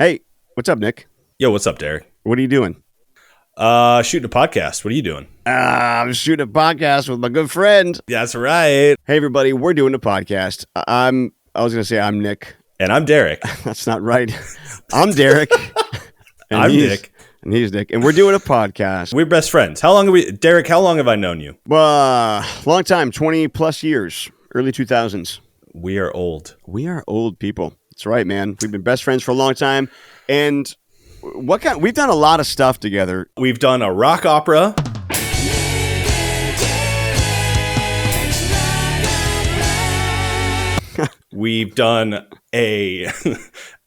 Hey, what's up, Nick? Yo, what's up, Derek? What are you doing? Shooting a podcast. What are you doing? I'm shooting a podcast with my good friend. That's right. Hey, everybody, we're doing a podcast. I was going to say I'm Nick. And I'm Derek. That's not right. I'm Derek. and I'm he's, Nick. And he's Nick. And we're doing a podcast. We're best friends. Derek, how long have I known you? Long time, 20 plus years, early 2000s. We are old. We are old people. That's right, man. We've been best friends for a long time. And we've done a lot of stuff together. We've done a rock opera. We've done a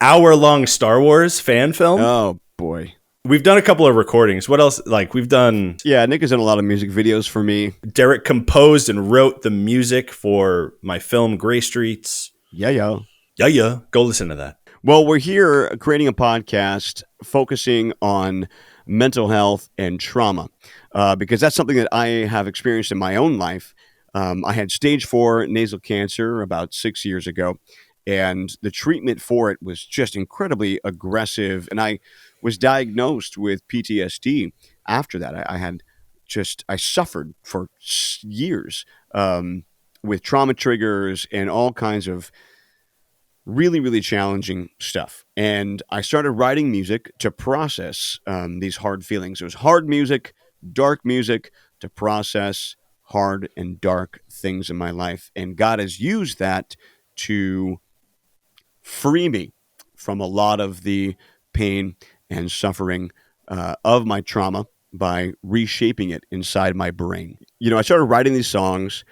hour-long Star Wars fan film. Oh, boy. We've done a couple of recordings. What else? Yeah, Nick has done a lot of music videos for me. Derek composed and wrote the music for my film Gray Streets. Yeah. Go listen to that. Well, we're here creating a podcast focusing on mental health and trauma because that's something that I have experienced in my own life. I had stage 4 nasal cancer about 6 years ago, and the treatment for it was just incredibly aggressive. And I was diagnosed with PTSD after that. I suffered for years with trauma triggers and all kinds of really, really challenging stuff. And I started writing music to process these hard feelings. It was hard music, dark music to process hard and dark things in my life. And God has used that to free me from a lot of the pain and suffering of my trauma by reshaping it inside my brain. You know, I started writing these songs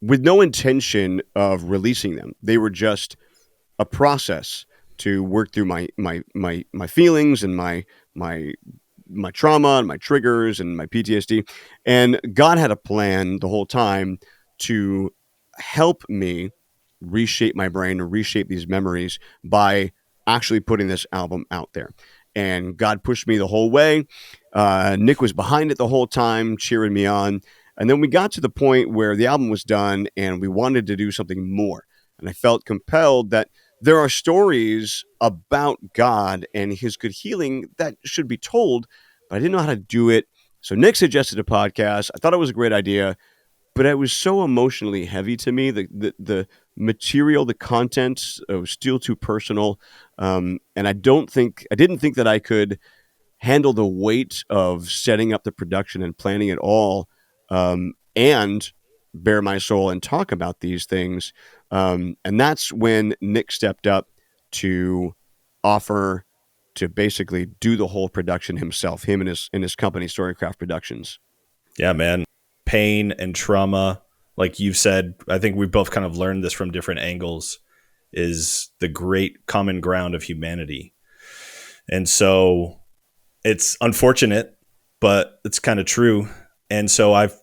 with no intention of releasing them. They were just a process to work through my feelings and my trauma and my triggers and my PTSD. And God had a plan the whole time to help me reshape my brain and reshape these memories by actually putting this album out there. And God pushed me the whole way. Nick was behind it the whole time, cheering me on. And then we got to the point where the album was done and we wanted to do something more. And I felt compelled that there are stories about God and his good healing that should be told, but I didn't know how to do it. So Nick suggested a podcast. I thought it was a great idea, but it was so emotionally heavy to me. The material, the content was still too personal. And I didn't think that I could handle the weight of setting up the production and planning it all. And bare my soul and talk about these things. And that's when Nick stepped up to offer to basically do the whole production himself, him and his company, Storycraft Productions. Yeah, man. Pain and trauma, like you've said, I think we've both kind of learned this from different angles, is the great common ground of humanity. And so it's unfortunate, but it's kind of true. And so I've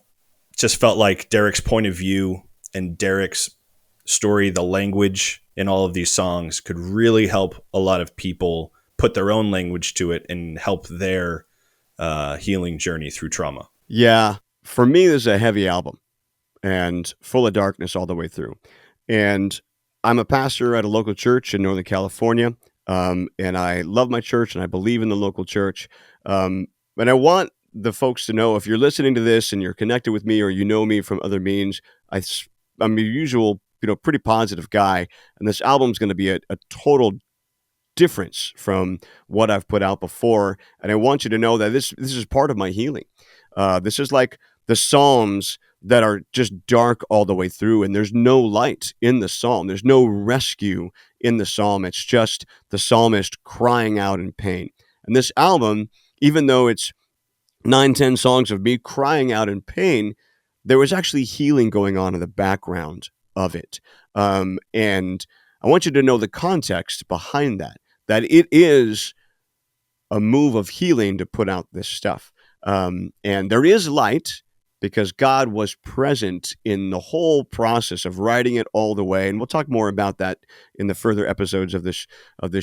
just felt like Derek's point of view and Derek's story, the language in all of these songs could really help a lot of people put their own language to it and help their healing journey through trauma. Yeah. For me, this is a heavy album and full of darkness all the way through. And I'm a pastor at a local church in Northern California. And I love my church and I believe in the local church. And I want the folks to know, if you're listening to this and you're connected with me or you know me from other means, I'm your usual, pretty positive guy. And this album's going to be a total difference from what I've put out before. And I want you to know that this is part of my healing. This is like the Psalms that are just dark all the way through, and there's no light in the Psalm. There's no rescue in the Psalm. It's just the psalmist crying out in pain. And this album, even though it's 9-10 songs of me crying out in pain, there was actually healing going on in the background of it. And I want you to know the context behind that it is a move of healing to put out this stuff. And there is light because God was present in the whole process of writing it all the way. And we'll talk more about that in the further episodes of this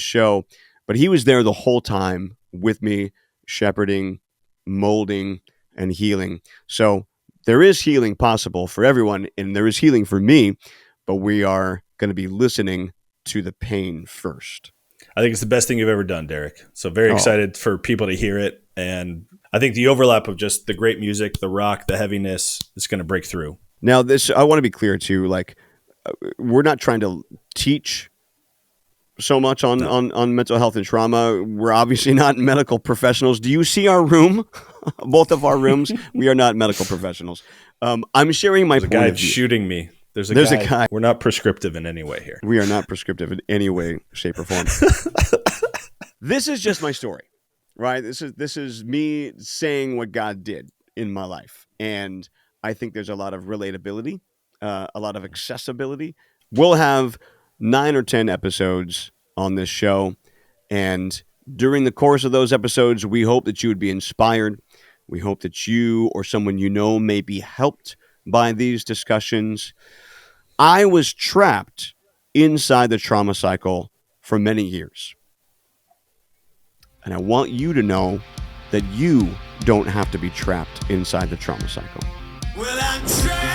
show. But he was there the whole time with me, shepherding, molding, and healing. So there is healing possible for everyone, and there is healing for me, but we are going to be listening to the pain first. I think it's the best thing you've ever done, Derek. So very Oh. excited for people to hear it. And I think the overlap of just the great music, the rock, the heaviness is going to break through. Now, this, I want to be clear too. Like, we're not trying to teach so much on, No. on mental health and trauma. We're obviously not medical professionals. Do you see our room? Both of our rooms, we are not medical professionals. I'm sharing my There's a point guy of view. shooting me. There's a guy. We're not prescriptive in any way here. We are not prescriptive in any way, shape, or form. This is just my story, right? This is me saying what God did in my life, and I think there's a lot of relatability, a lot of accessibility. We'll have 9 or 10 episodes on this show, and during the course of those episodes, we hope that you would be inspired. We hope that you or someone you know may be helped by these discussions. I was trapped inside the trauma cycle for many years. And I want you to know that you don't have to be trapped inside the trauma cycle. Well, I'm trapped.